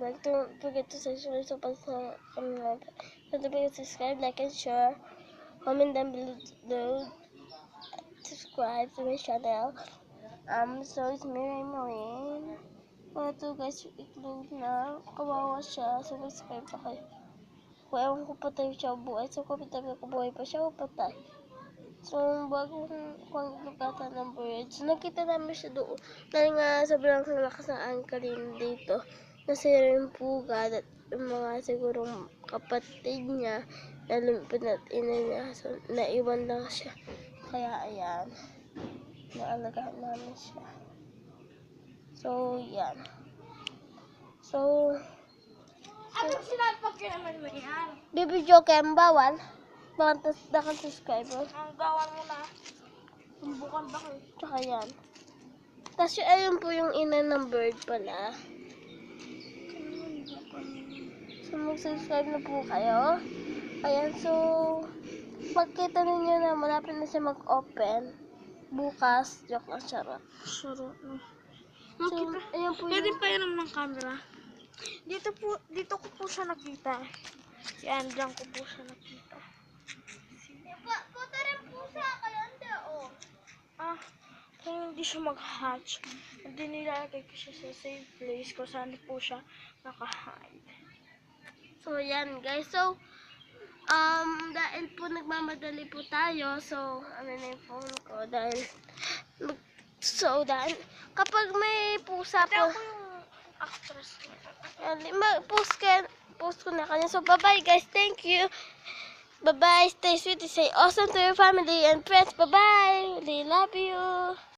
Like, don't forget to subscribe sa don't forget to subscribe, like, and share. Comment down below. Subscribe to my channel. So it's me, Raymarin. Ito guys, i-close na. Kawawa siya. So, subscribe pa kayo. Kung ewan ko patay siya buhay. So, kung buhay pa siya o patay. So, bago kung lugatan ng birds, nakita namin siya doon. Dahil nga sobrang lakas ng angkarin dito. Nasira yung puga at yung mga sigurong kapatid niya na lumipad at ina niya. So, naiwan lang siya. Kaya, ayan. Naalagaan namin siya. So, yan. So, Anong sinapag ka naman mo yan? bibidyo kayo ang bawal. Bawal nakang subscriber. Ang gawan mo na. Tumbukan ba kayo? Tsaka yan. Tapos ayun po yung ina ng bird pala. So, mag-subscribe na po kayo. Ayan, so, makita ninyo na malapit na siya mag-open. Bukas. Joke lang, charot. Sarap no. So, ayan po Pwede yung... pa yun ng camera. Dito ko po siya nakita. Yan, dyan ko po siya nakita. Puta rin po siya, kaya hindi, oh. Kung hindi siya mag-hatch, hindi nilalagay ko siya sa safe place kung saan po siya naka-hide. So, yan guys. So, dahil po nagmamadali po tayo, so, ano na yung phone ko, dahil, dahil, kapag may pusa Ate, po, ako yung actress. post ko na kanya. So, bye-bye guys. Thank you. Bye-bye. Stay sweet. Stay awesome to your family and friends. Bye-bye. They love you.